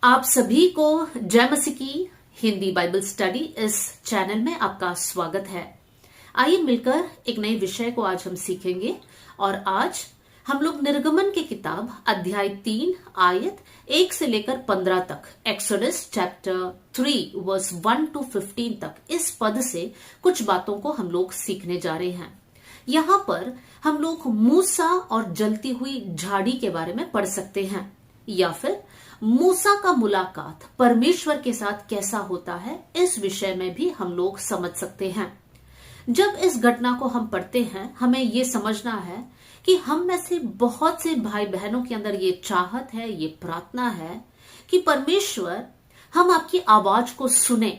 आप सभी को जय मसीह की हिंदी बाइबल स्टडी इस चैनल में आपका स्वागत है। आइए मिलकर एक नए विषय को आज हम सीखेंगे और आज हम लोग निर्गमन की किताब अध्याय 3 आयत 1 से लेकर 15 तक, एक्सोडस चैप्टर 3 वर्स 1 to 15 तक, इस पद से कुछ बातों को हम लोग सीखने जा रहे हैं। यहाँ पर हम लोग मूसा और जलती हुई झाड़ी के बारे में पढ़ सकते हैं, या फिर मूसा का मुलाकात परमेश्वर के साथ कैसा होता है, इस विषय में भी हम लोग समझ सकते हैं। जब इस घटना को हम पढ़ते हैं, हमें ये समझना है कि हम में से बहुत से भाई बहनों के अंदर ये चाहत है, ये प्रार्थना है कि परमेश्वर हम आपकी आवाज को सुने,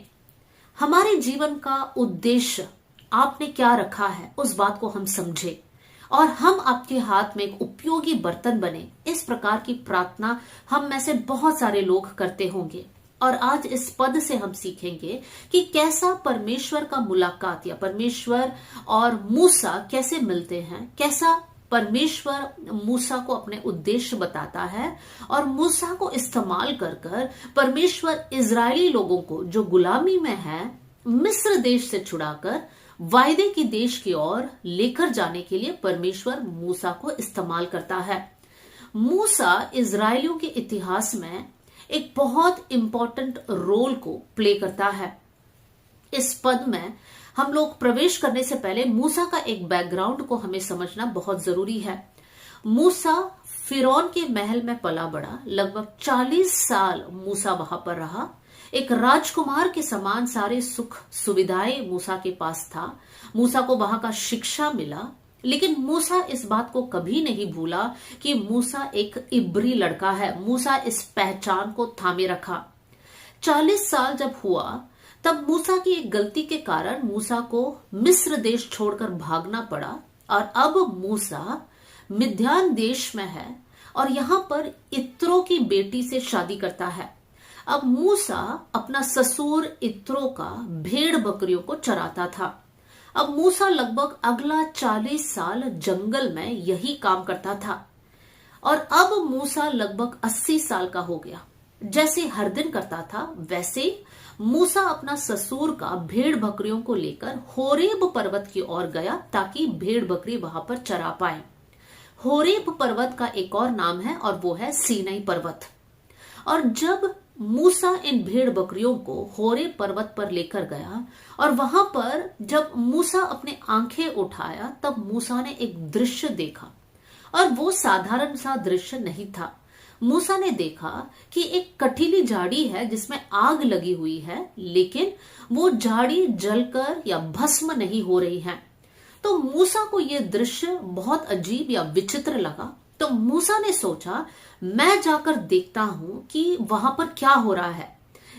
हमारे जीवन का उद्देश्य आपने क्या रखा है उस बात को हम समझे और हम आपके हाथ में एक उपयोगी बर्तन बने। इस प्रकार की प्रार्थना हम में से बहुत सारे लोग करते होंगे। और आज इस पद से हम सीखेंगे कि कैसा परमेश्वर का मुलाकात या परमेश्वर और मूसा कैसे मिलते हैं, कैसा परमेश्वर मूसा को अपने उद्देश्य बताता है और मूसा को इस्तेमाल कर परमेश्वर इजरायली लोगों को जो गुलामी में है मिस्र देश से छुड़ाकर वायदे की देश की ओर लेकर जाने के लिए परमेश्वर मूसा को इस्तेमाल करता है। मूसा इजरायलियों के इतिहास में एक बहुत इंपॉर्टेंट रोल को प्ले करता है। इस पद में हम लोग प्रवेश करने से पहले मूसा का एक बैकग्राउंड को हमें समझना बहुत जरूरी है। मूसा फिरौन के महल में पला बढ़ा, लगभग 40 साल मूसा वहां पर रहा। एक राजकुमार के समान सारे सुख सुविधाएं मूसा के पास था। मूसा को वहां का शिक्षा मिला, लेकिन मूसा इस बात को कभी नहीं भूला कि मूसा एक इब्री लड़का है। मूसा इस पहचान को थामे रखा। 40 साल जब हुआ तब मूसा की एक गलती के कारण मूसा को मिस्र देश छोड़कर भागना पड़ा और अब मूसा मिद्यान देश में है और यहां पर इत्रो की बेटी से शादी करता है। अब मूसा अपना ससुर इत्रो का भेड़ बकरियों को चराता था। अब मूसा लगभग अगला 40 साल जंगल में यही काम करता था और अब मूसा लगभग 80 साल का हो गया। जैसे हर दिन करता था वैसे मूसा अपना ससुर का भेड़ बकरियों को लेकर होरेब पर्वत की ओर गया ताकि भेड़ बकरी वहां पर चरा पाए। होरेब पर्वत का एक और नाम है और वो है सीनाई पर्वत। और जब मूसा इन भेड़ बकरियों को होरेब पर्वत पर लेकर गया और वहां पर जब मूसा अपने आंखें उठाया तब मूसा ने एक दृश्य देखा और वो साधारण सा दृश्य नहीं था। मूसा ने देखा कि एक कटीली झाड़ी है जिसमें आग लगी हुई है, लेकिन वो झाड़ी जलकर या भस्म नहीं हो रही है। तो मूसा को यह दृश्य बहुत अजीब या विचित्र लगा। तो मूसा ने सोचा मैं जाकर देखता हूं कि वहां पर क्या हो रहा है।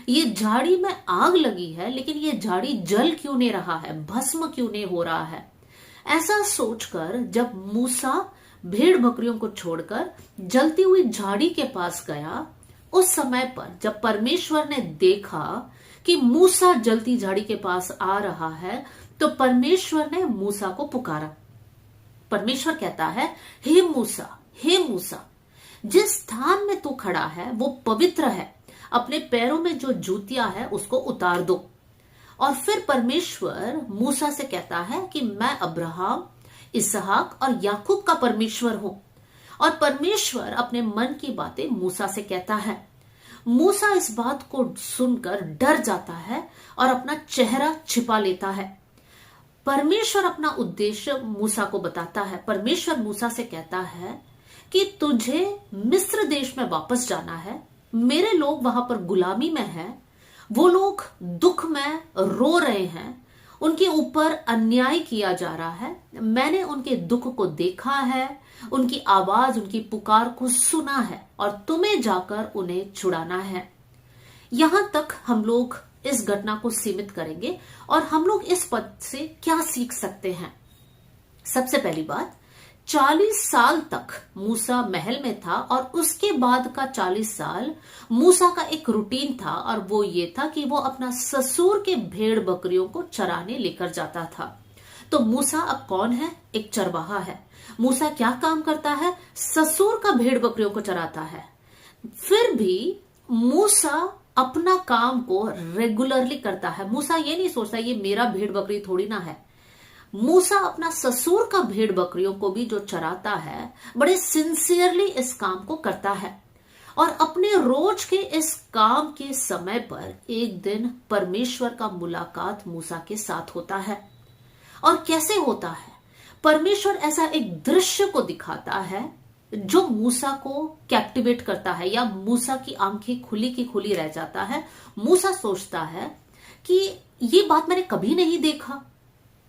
ये झाड़ी में आग लगी है लेकिन ये झाड़ी जल क्यों नहीं रहा है, भस्म क्यों नहीं हो रहा है। ऐसा सोचकर जब मूसा भेड़ बकरियों को छोड़कर जलती हुई झाड़ी के पास गया, उस समय पर जब परमेश्वर ने देखा कि मूसा जलती झाड़ी के पास आ रहा है तो परमेश्वर ने मूसा को पुकारा। परमेश्वर कहता है, हे मूसा, हे मूसा, जिस स्थान में तू खड़ा है वो पवित्र है, अपने पैरों में जो जूतियां है उसको उतार दो। और फिर परमेश्वर मूसा से कहता है कि मैं अब्राहम, इसहाक और याकूब का परमेश्वर हूं। और परमेश्वर अपने मन की बातें मूसा से कहता है। मूसा इस बात को सुनकर डर जाता है और अपना चेहरा छिपा लेता है। परमेश्वर अपना उद्देश्य मूसा को बताता है। परमेश्वर मूसा से कहता है कि तुझे मिस्र देश में वापस जाना है। मेरे लोग वहां पर गुलामी में हैं, वो लोग दुख में रो रहे हैं, उनके ऊपर अन्याय किया जा रहा है। मैंने उनके दुख को देखा है, उनकी आवाज, उनकी पुकार को सुना है और तुम्हें जाकर उन्हें छुड़ाना है। यहां तक हम लोग इस घटना को सीमित करेंगे और हम लोग इस पद से क्या सीख सकते हैं। सबसे पहली बात, 40 साल तक मूसा महल में था और उसके बाद का 40 साल मूसा का एक रूटीन था और वो ये था कि वो अपना ससुर के भेड़ बकरियों को चराने लेकर जाता था। तो मूसा अब कौन है? एक चरवाहा है। मूसा क्या काम करता है? ससुर का भेड़ बकरियों को चराता है। फिर भी मूसा अपना काम को रेगुलरली करता है। मूसा ये नहीं सोचता ये मेरा भेड़ बकरी थोड़ी ना है। मूसा अपना ससुर का भेड़ बकरियों को भी जो चराता है, बड़े सिंसियरली इस काम को करता है। और अपने रोज के इस काम के समय पर एक दिन परमेश्वर का मुलाकात मूसा के साथ होता है। और कैसे होता है? परमेश्वर ऐसा एक दृश्य को दिखाता है जो मूसा को कैप्टिवेट करता है, या मूसा की आंखें खुली की खुली रह जाता है। मूसा सोचता है कि ये बात मैंने कभी नहीं देखा।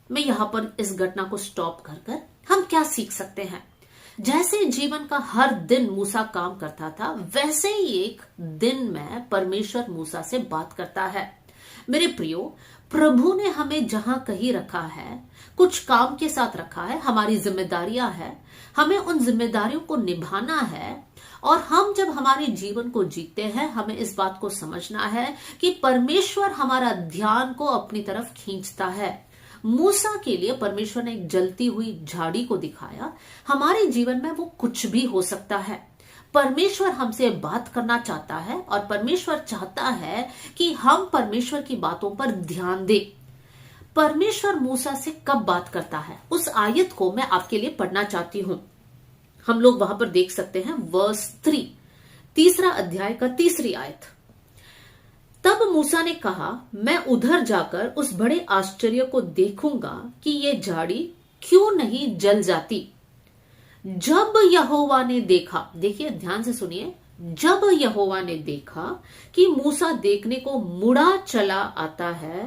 मैं यहां पर इस घटना को स्टॉप कर हम क्या सीख सकते हैं? जैसे जीवन का हर दिन मूसा काम करता था, वैसे ही एक दिन में परमेश्वर मूसा से बात करता है। मेरे प्रियो, प्रभु ने हमें जहां कहीं रखा है, कुछ काम के साथ रखा है, हमारी जिम्मेदारियां हैं, हमें उन जिम्मेदारियों को निभाना है। और हम जब हमारे जीवन को जीते हैं, हमें इस बात को समझना है कि परमेश्वर हमारा ध्यान को अपनी तरफ खींचता है। मूसा के लिए परमेश्वर ने एक जलती हुई झाड़ी को दिखाया। हमारे जीवन में वो कुछ भी हो सकता है। परमेश्वर हमसे बात करना चाहता है और परमेश्वर चाहता है कि हम परमेश्वर की बातों पर ध्यान दें। परमेश्वर मूसा से कब बात करता है, उस आयत को मैं आपके लिए पढ़ना चाहती हूं। हम लोग वहां पर देख सकते हैं वर्स 3, 3 अध्याय का 3 आयत। तब मूसा ने कहा, मैं उधर जाकर उस बड़े आश्चर्य को देखूंगा कि ये झाड़ी क्यों नहीं जल जाती। जब यहोवा ने देखा, देखिए ध्यान से सुनिए, जब यहोवा ने देखा कि मूसा देखने को मुड़ा चला आता है,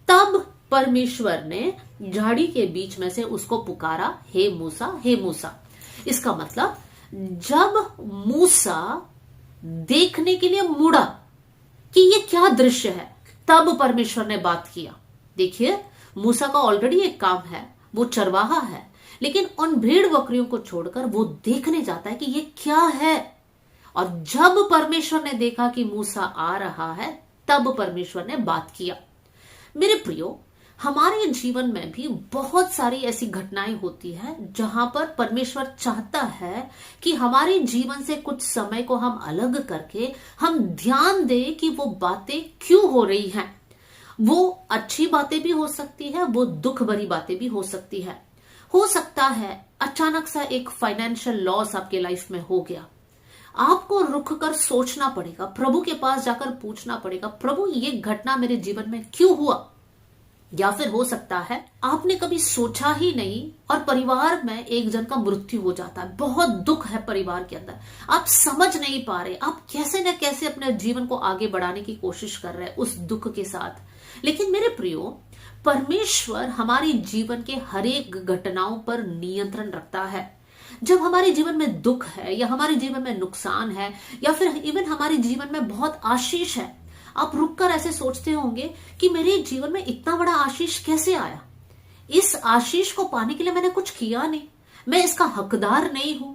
तब परमेश्वर ने झाड़ी के बीच में से उसको पुकारा, हे मूसा, हे मूसा। इसका मतलब जब मूसा देखने के लिए मुड़ा कि ये क्या दृश्य है, तब परमेश्वर ने बात किया। देखिए, मूसा का ऑलरेडी एक काम है, वो चरवाहा है, लेकिन उन भेड़ बकरियों को छोड़कर वो देखने जाता है कि ये क्या है। और जब परमेश्वर ने देखा कि मूसा आ रहा है, तब परमेश्वर ने बात किया। मेरे प्रियो, हमारे जीवन में भी बहुत सारी ऐसी घटनाएं होती हैं जहां पर परमेश्वर चाहता है कि हमारे जीवन से कुछ समय को हम अलग करके हम ध्यान दें कि वो बातें क्यों हो रही हैं। वो अच्छी बातें भी हो सकती है, वो दुख भरी बातें भी हो सकती है। हो सकता है अचानक सा एक फाइनेंशियल लॉस आपके लाइफ में हो गया, आपको रुक कर सोचना पड़ेगा, प्रभु के पास जाकर पूछना पड़ेगा, प्रभु ये घटना मेरे जीवन में क्यों हुआ। या फिर हो सकता है आपने कभी सोचा ही नहीं और परिवार में एक जन का मृत्यु हो जाता है, बहुत दुख है परिवार के अंदर, आप समझ नहीं पा रहे, आप कैसे न कैसे अपने जीवन को आगे बढ़ाने की कोशिश कर रहे हैं उस दुख के साथ। लेकिन मेरे प्रियो, परमेश्वर हमारे जीवन के हर एक घटनाओं पर नियंत्रण रखता है। जब हमारे जीवन में दुख है या हमारे जीवन में नुकसान है या फिर इवन हमारे जीवन में बहुत आशीष है, आप रुककर ऐसे सोचते होंगे कि मेरे जीवन में इतना बड़ा आशीष कैसे आया। इस आशीष को पाने के लिए मैंने कुछ किया नहीं, मैं इसका हकदार नहीं हूं,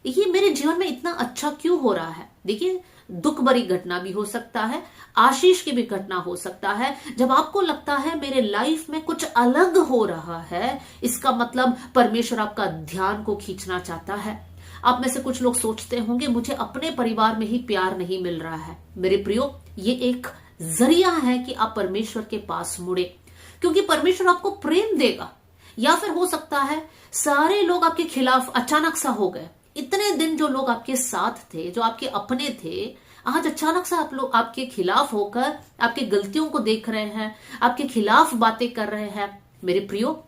ये मेरे जीवन में इतना अच्छा क्यों हो रहा है। देखिए, दुख भरी घटना भी हो सकता है, आशीष की भी घटना हो सकता है। जब आपको लगता है मेरे लाइफ में कुछ अलग हो रहा है, इसका मतलब परमेश्वर आपका ध्यान को खींचना चाहता है। आप में से कुछ लोग सोचते होंगे मुझे अपने परिवार में ही प्यार नहीं मिल रहा है। मेरे प्रियो, ये एक जरिया है कि आप परमेश्वर के पास मुड़े, क्योंकि परमेश्वर आपको प्रेम देगा। या फिर हो सकता है सारे लोग आपके खिलाफ अचानक सा हो गए, इतने दिन जो लोग आपके साथ थे, जो आपके अपने थे, आज अचानक से आप लोग आपके खिलाफ होकर आपकी गलतियों को देख रहे हैं, आपके खिलाफ बातें कर रहे हैं। मेरे प्रियो,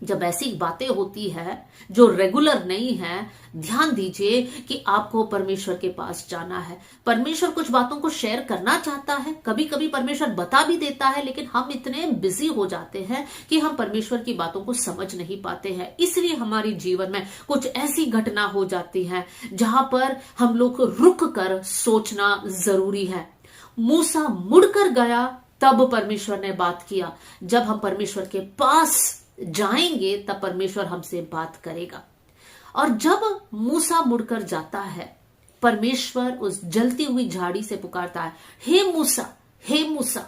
जब ऐसी बातें होती है जो रेगुलर नहीं है, ध्यान दीजिए कि आपको परमेश्वर के पास जाना है। परमेश्वर कुछ बातों को शेयर करना चाहता है, कभी कभी परमेश्वर बता भी देता है, लेकिन हम इतने बिजी हो जाते हैं कि हम परमेश्वर की बातों को समझ नहीं पाते हैं। इसलिए हमारे जीवन में कुछ ऐसी घटना हो जाती है जहां पर हम लोग रुक कर सोचना जरूरी है। मूसा मुड़कर गया, तब परमेश्वर ने बात किया। जब हम परमेश्वर के पास जाएंगे तब परमेश्वर हमसे बात करेगा। और जब मूसा मुड़कर जाता है, परमेश्वर उस जलती हुई झाड़ी से पुकारता है, हे मूसा, हे मूसा।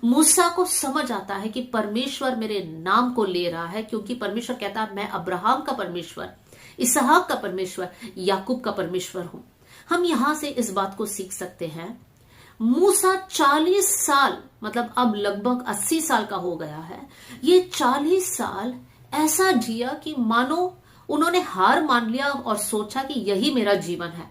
मूसा को समझ आता है कि परमेश्वर मेरे नाम को ले रहा है, क्योंकि परमेश्वर कहता है मैं अब्राहम का परमेश्वर, इसहाक का परमेश्वर, याकूब का परमेश्वर हूं। हम यहां से इस बात को सीख सकते हैं, मूसा 40 साल, मतलब अब लगभग 80 साल का हो गया है, ये 40 साल ऐसा जिया कि मानो उन्होंने हार मान लिया और सोचा कि यही मेरा जीवन है।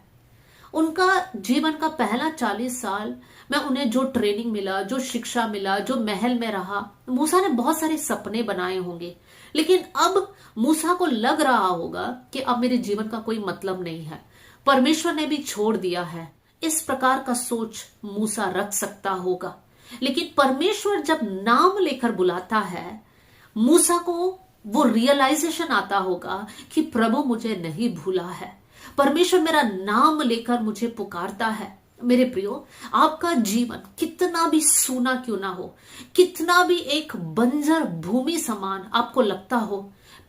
उनका जीवन का पहला 40 साल में उन्हें जो ट्रेनिंग मिला, जो शिक्षा मिला, जो महल में रहा, मूसा ने बहुत सारे सपने बनाए होंगे, लेकिन अब मूसा को लग रहा होगा कि अब मेरे जीवन का कोई मतलब नहीं है, परमेश्वर ने भी छोड़ दिया है। इस प्रकार का सोच मूसा रख सकता होगा, लेकिन परमेश्वर जब नाम लेकर बुलाता है, मूसा को वो रियलाइजेशन आता होगा कि प्रभु मुझे नहीं भूला है, परमेश्वर मेरा नाम लेकर मुझे पुकारता है। मेरे प्रियो, आपका जीवन कितना भी सूना क्यों ना हो, कितना भी एक बंजर भूमि समान आपको लगता हो,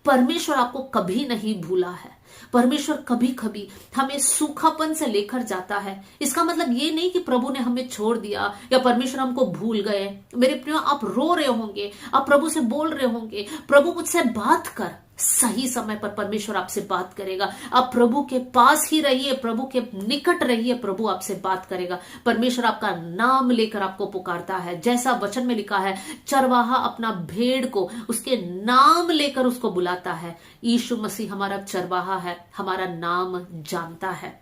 परमेश्वर आपको कभी नहीं भूला है। परमेश्वर कभी कभी हमें सूखापन से लेकर जाता है। इसका मतलब ये नहीं कि प्रभु ने हमें छोड़ दिया या परमेश्वर हमको भूल गए। मेरे प्रियो, आप रो रहे होंगे, आप प्रभु से बोल रहे होंगे, प्रभु मुझसे बात कर। सही समय पर परमेश्वर आपसे बात करेगा। आप प्रभु के पास ही रहिए, प्रभु के निकट रहिए, प्रभु आपसे बात करेगा। परमेश्वर आपका नाम लेकर आपको पुकारता है। जैसा वचन में लिखा है, चरवाहा अपना भेड़ को उसके नाम लेकर उसको बुलाता है। यीशु मसीह हमारा चरवाहा है, हमारा नाम जानता है।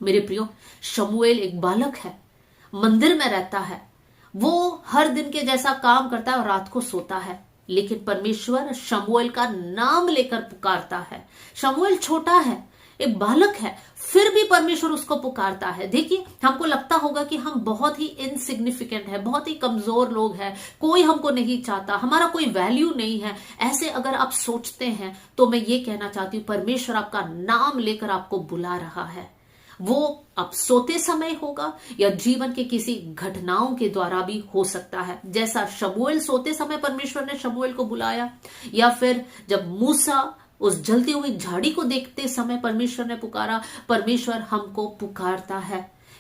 मेरे प्रियो, शमूएल एक बालक है, मंदिर में रहता है, वो हर दिन के जैसा काम करता है और रात को सोता है, लेकिन परमेश्वर शमूएल का नाम लेकर पुकारता है। शमूएल छोटा है, एक बालक है, फिर भी परमेश्वर उसको पुकारता है। देखिए, हमको लगता होगा कि हम बहुत ही इनसिग्निफिकेंट है, बहुत ही कमजोर लोग हैं, कोई हमको नहीं चाहता, हमारा कोई वैल्यू नहीं है। ऐसे अगर आप सोचते हैं तो मैं ये कहना चाहती हूँ, परमेश्वर आपका नाम लेकर आपको बुला रहा है। वो अब सोते समय होगा या जीवन के किसी घटनाओं के द्वारा भी हो सकता है। जैसा शमूएल सोते समय परमेश्वर ने शमूएल को बुलाया, या फिर जब मूसा उस जलती हुई झाड़ी को देखते समय परमेश्वर ने पुकारा। परमेश्वर हमको पुकारता है।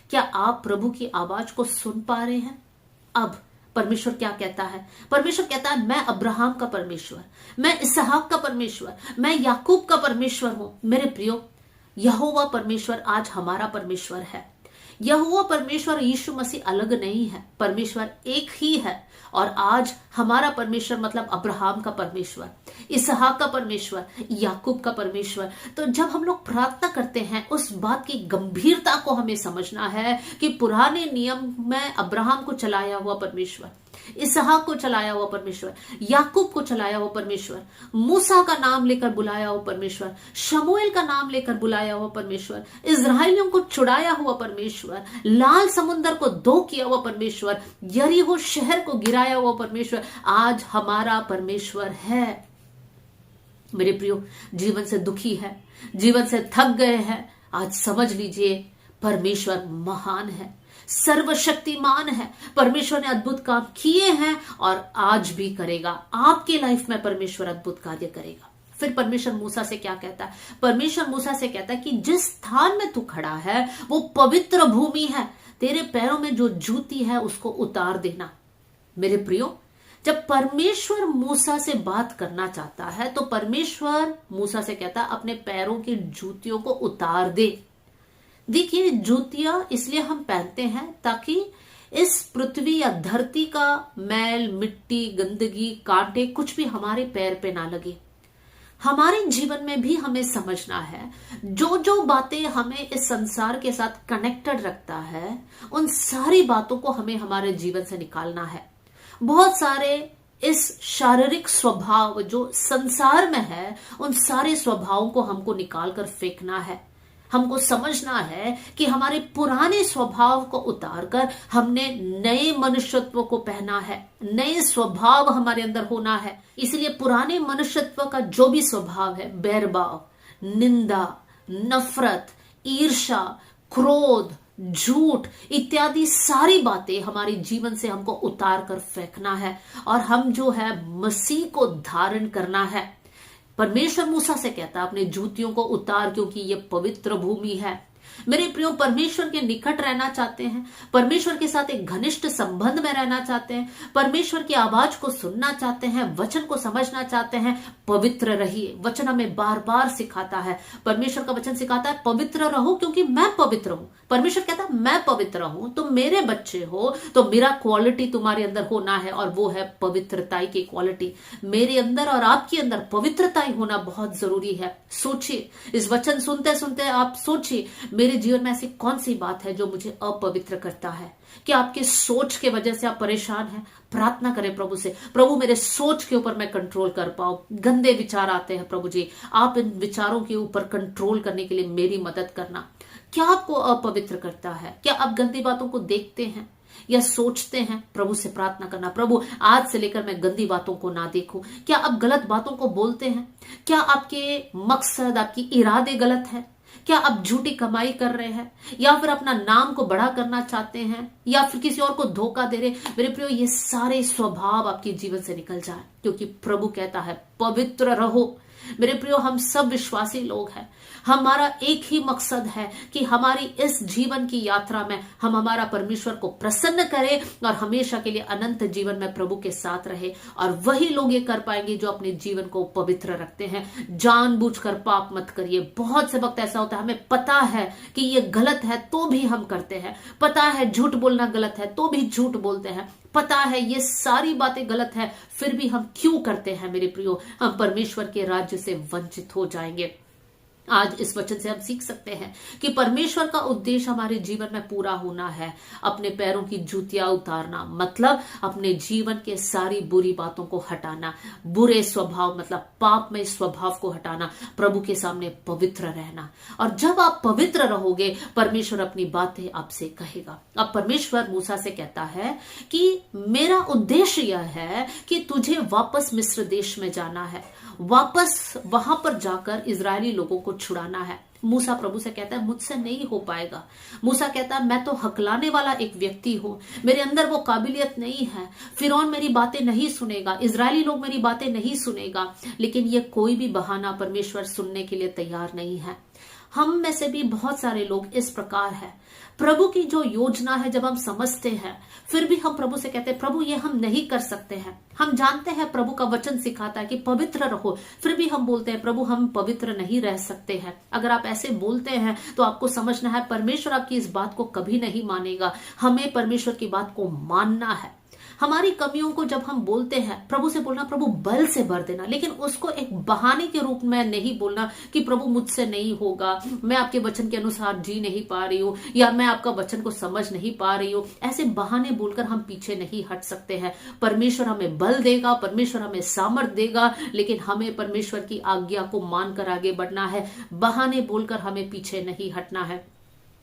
क्या आप प्रभु की आवाज को सुन पा रहे हैं? अब परमेश्वर क्या कहता है? परमेश्वर कहता है, मैं अब्राहम का परमेश्वर, मैं इसहाक का परमेश्वर, मैं याकूब का परमेश्वर हूं। मेरे प्रियो, यहोवा परमेश्वर आज हमारा परमेश्वर है। यहोवा परमेश्वर यीशु मसीह अलग नहीं है, परमेश्वर एक ही है। और आज हमारा परमेश्वर मतलब अब्राहम का परमेश्वर, इसहाक का परमेश्वर, याकूब का परमेश्वर। तो जब हम लोग प्रार्थना करते हैं, उस बात की गंभीरता को हमें समझना है कि पुराने नियम में अब्राहम को चलाया हुआ परमेश्वर, इसहाक को चलाया हुआ परमेश्वर, याकूब को चलाया हुआ परमेश्वर, मूसा का नाम लेकर बुलाया हुआ परमेश्वर, शमूएल का नाम लेकर बुलाया हुआ परमेश्वर, इस्राएलियों को छुड़ाया हुआ परमेश्वर, लाल समुद्र को दो किया हुआ परमेश्वर, यरीहो शहर को गिराया हुआ परमेश्वर आज हमारा परमेश्वर है। मेरे प्रियो, जीवन से दुखी है, जीवन से थक गए हैं, आज समझ लीजिए परमेश्वर महान है, सर्वशक्तिमान है। परमेश्वर ने अद्भुत काम किए हैं और आज भी करेगा। आपके लाइफ में परमेश्वर अद्भुत कार्य करेगा। फिर परमेश्वर मूसा से क्या कहता है? परमेश्वर मूसा से कहता है कि जिस स्थान में तू खड़ा है वो पवित्र भूमि है, तेरे पैरों में जो जूती है उसको उतार देना। मेरे प्रियो, जब परमेश्वर मूसा से बात करना चाहता है तो परमेश्वर मूसा से कहता है अपने पैरों की जूतियों को उतार दे। देखिए, जूतियां इसलिए हम पहनते हैं ताकि इस पृथ्वी या धरती का मैल, मिट्टी, गंदगी, कांटे कुछ भी हमारे पैर पे ना लगे। हमारे जीवन में भी हमें समझना है, जो जो बातें हमें इस संसार के साथ कनेक्टेड रखता है, उन सारी बातों को हमें हमारे जीवन से निकालना है। बहुत सारे इस शारीरिक स्वभाव जो संसार में है, उन सारे स्वभावों को हमको निकालकर फेंकना है। हमको समझना है कि हमारे पुराने स्वभाव को उतारकर हमने नए मनुष्यत्व को पहना है, नए स्वभाव हमारे अंदर होना है। इसलिए पुराने मनुष्यत्व का जो भी स्वभाव है, बैरभाव, निंदा, नफरत, ईर्ष्या, क्रोध, झूठ इत्यादि सारी बातें हमारे जीवन से हमको उतार कर फेंकना है और हम जो है मसीह को धारण करना है। परमेश्वर मूसा से कहता है अपने जूतियों को उतार, क्योंकि ये पवित्र भूमि है। मेरे प्रियो, परमेश्वर के निकट रहना चाहते हैं, परमेश्वर के साथ एक घनिष्ठ संबंध में रहना चाहते हैं, परमेश्वर की आवाज को सुनना चाहते हैं, वचन को समझना चाहते हैं, पवित्र रहिए। वचन हमें बार बार सिखाता है, परमेश्वर का वचन सिखाता है पवित्र रहो क्योंकि मैं पवित्र हूं। परमेश्वर कहता है मैं पवित्र हूं, तुम मेरे बच्चे हो, तो मेरा क्वालिटी तुम्हारे अंदर होना है और वो है पवित्रता की क्वालिटी। मेरे अंदर और आपके अंदर पवित्रता होना बहुत जरूरी है। सोचिए, इस वचन सुनते सुनते आप सोचिए, मेरे जीवन में ऐसी कौन सी बात है जो मुझे अपवित्र करता है? क्या आपके सोच के वजह से आप परेशान हैं? प्रार्थना करें प्रभु से, प्रभु मेरे सोच के ऊपर मैं कंट्रोल कर पाऊं। गंदे विचार आते हैं प्रभु जी, आप इन विचारों के ऊपर कंट्रोल करने के लिए मेरी मदद करना। क्या आपको अपवित्र करता है? क्या आप गंदी बातों को देखते हैं या सोचते हैं? प्रभु से प्रार्थना करना, प्रभु आज से लेकर मैं गंदी बातों को ना देखूं। क्या आप गलत बातों को बोलते हैं? क्या आपके मकसद, आपकी इरादे गलत है? क्या आप झूठी कमाई कर रहे हैं या फिर अपना नाम को बड़ा करना चाहते हैं या फिर किसी और को धोखा दे रहे? मेरे प्रियो, ये सारे स्वभाव आपके जीवन से निकल जाए, क्योंकि प्रभु कहता है पवित्र रहो। मेरे प्रियो, हम सब विश्वासी लोग हैं, हमारा एक ही मकसद है कि हमारी इस जीवन की यात्रा में हम हमारा परमेश्वर को प्रसन्न करें और हमेशा के लिए अनंत जीवन में प्रभु के साथ रहे। और वही लोग ये कर पाएंगे जो अपने जीवन को पवित्र रखते हैं। जानबूझकर पाप मत करिए। बहुत से वक्त ऐसा होता है, हमें पता है कि ये गलत है तो भी हम करते हैं, पता है झूठ बोलना गलत है तो भी झूठ बोलते हैं, पता है ये सारी बातें गलत है फिर भी हम क्यों करते हैं? मेरे प्रियो, हम परमेश्वर के राज्य से वंचित हो जाएंगे। आज इस वचन से हम सीख सकते हैं कि परमेश्वर का उद्देश्य हमारे जीवन में पूरा होना है। अपने पैरों की जूतियां उतारना मतलब अपने जीवन के सारी बुरी बातों को हटाना, बुरे स्वभाव मतलब पापमय स्वभाव को हटाना, प्रभु के सामने पवित्र रहना। और जब आप पवित्र रहोगे, परमेश्वर अपनी बातें आपसे कहेगा। अब परमेश्वर मूसा से कहता है कि मेरा उद्देश्य यह है कि तुझे वापस मिस्र देश में जाना है, वापस वहां पर जाकर इजरायली लोगों को छुड़ाना है। मूसा प्रभु से कहता है मुझसे नहीं हो पाएगा। मूसा कहता है मैं तो हकलाने वाला एक व्यक्ति हूं, मेरे अंदर वो काबिलियत नहीं है, फिरौन मेरी बातें नहीं सुनेगा, इजरायली लोग मेरी बातें नहीं सुनेगा। लेकिन ये कोई भी बहाना परमेश्वर सुनने के लिए तैयार नहीं है। हम में से भी बहुत सारे लोग इस प्रकार है, प्रभु की जो योजना है जब हम समझते हैं फिर भी हम प्रभु से कहते हैं प्रभु ये हम नहीं कर सकते हैं। हम जानते हैं प्रभु का वचन सिखाता है कि पवित्र रहो, फिर भी हम बोलते हैं प्रभु हम पवित्र नहीं रह सकते हैं। अगर आप ऐसे बोलते हैं तो आपको समझना है परमेश्वर आपकी इस बात को कभी नहीं मानेगा। हमें परमेश्वर की बात को मानना है। हमारी कमियों को जब हम बोलते हैं, प्रभु से बोलना प्रभु बल से भर देना, लेकिन उसको एक बहाने के रूप में नहीं बोलना कि प्रभु मुझसे नहीं होगा, मैं आपके वचन के अनुसार जी नहीं पा रही हूँ या मैं आपका वचन को समझ नहीं पा रही हूँ। ऐसे बहाने बोलकर हम पीछे नहीं हट सकते हैं। परमेश्वर हमें बल देगा, परमेश्वर हमें सामर्थ देगा, लेकिन हमें परमेश्वर की आज्ञा को मानकर आगे बढ़ना है। बहाने बोलकर हमें पीछे नहीं हटना है।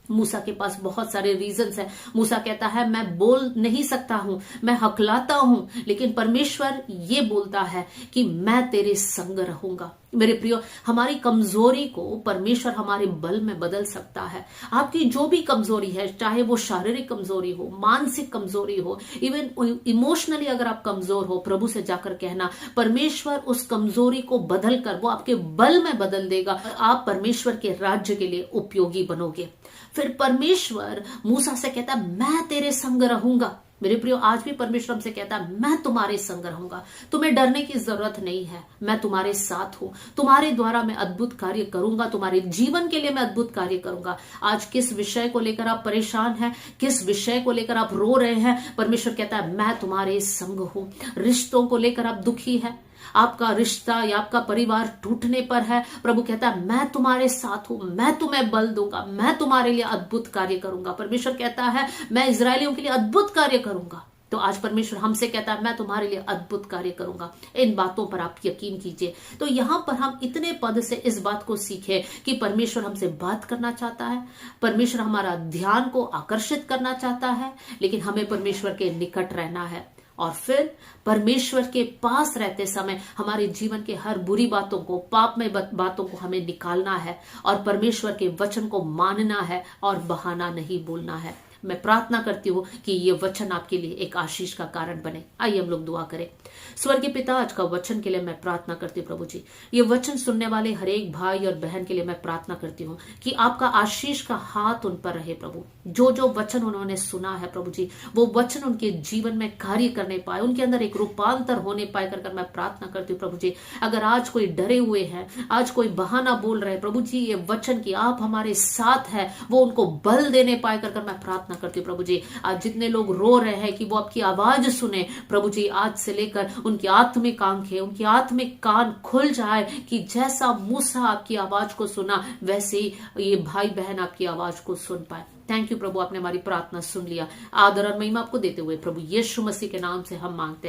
मूसा के पास बहुत सारे रीजंस हैं। मूसा कहता है मैं बोल नहीं सकता हूं, मैं हकलाता हूं, लेकिन परमेश्वर ये बोलता है कि मैं तेरे संग रहूंगा। मेरे प्रियो, हमारी कमजोरी को परमेश्वर हमारे बल में बदल सकता है। आपकी जो भी कमजोरी है, चाहे वो शारीरिक कमजोरी हो, मानसिक कमजोरी हो, इवन इमोशनली अगर आप कमजोर हो, प्रभु से जाकर कहना, परमेश्वर उस कमजोरी को बदल कर वो आपके बल में बदल देगा और आप परमेश्वर के राज्य के लिए उपयोगी बनोगे। फिर परमेश्वर मूसा से कहता मैं तेरे संग रहूंगा। मेरे प्रियो, आज भी परमेश्वर हमसे कहता है मैं तुम्हारे संग रहूंगा, तुम्हें डरने की जरूरत नहीं है, मैं तुम्हारे साथ हूं, तुम्हारे द्वारा मैं अद्भुत कार्य करूंगा, तुम्हारे जीवन के लिए मैं अद्भुत कार्य करूंगा। आज किस विषय को लेकर आप परेशान हैं, किस विषय को लेकर आप रो रहे हैं, परमेश्वर कहता है मैं तुम्हारे संग हूं। रिश्तों को लेकर आप दुखी है, आपका रिश्ता या आपका परिवार टूटने पर है, प्रभु कहता है मैं तुम्हारे साथ हूं, मैं तुम्हें बल दूंगा, मैं तुम्हारे लिए अद्भुत कार्य करूंगा। परमेश्वर कहता है मैं इजरायलियों के लिए अद्भुत कार्य करूंगा। तो आज परमेश्वर हमसे कहता है मैं तुम्हारे लिए अद्भुत कार्य करूंगा। इन बातों पर आप यकीन कीजिए। तो यहां पर हम इतने पद से इस बात को सीखे कि परमेश्वर हमसे बात करना चाहता है, परमेश्वर हमारा ध्यान को आकर्षित करना चाहता है, लेकिन हमें परमेश्वर के निकट रहना है। और फिर परमेश्वर के पास रहते समय हमारे जीवन के हर बुरी बातों को, पापमय बातों को हमें निकालना है और परमेश्वर के वचन को मानना है और बहाना नहीं बोलना है। मैं प्रार्थना करती हूँ कि ये वचन आपके लिए एक आशीष का कारण बने। आइए हम लोग दुआ करें। स्वर्गीय पिता, आज का वचन के लिए मैं प्रार्थना करती हूँ प्रभु जी। ये वचन सुनने वाले हर एक भाई और बहन के लिए मैं प्रार्थना करती हूँ कि आपका आशीष का हाथ उन पर रहे प्रभु। जो जो वचन उन्होंने सुना है प्रभु जी, वो वचन उनके जीवन में कार्य करने पाए, उनके अंदर एक रूपांतर होने पाए कर मैं प्रार्थना करती हूँ प्रभु जी। अगर आज कोई डरे हुए हैं, आज कोई बहाना बोल रहे हैं प्रभु जी, ये वचन की आप हमारे साथ है, वो उनको बल देने पाए कर मैं प्रार्थना करती हूँ प्रभु जी। आज जितने लोग रो रहे हैं कि वो आपकी आवाज सुने प्रभु जी, आज से लेकर उनकी आत्मिक आंखें, उनकी आत्मिक कान खुल जाए कि जैसा मूसा आपकी आवाज को सुना वैसे ही ये भाई बहन आपकी आवाज को सुन पाए। थैंक यू प्रभु, आपने हमारी प्रार्थना सुन लिया। आदर और महिमा आपको देते हुए प्रभु यीशु मसीह के नाम से हम मांगते हैं।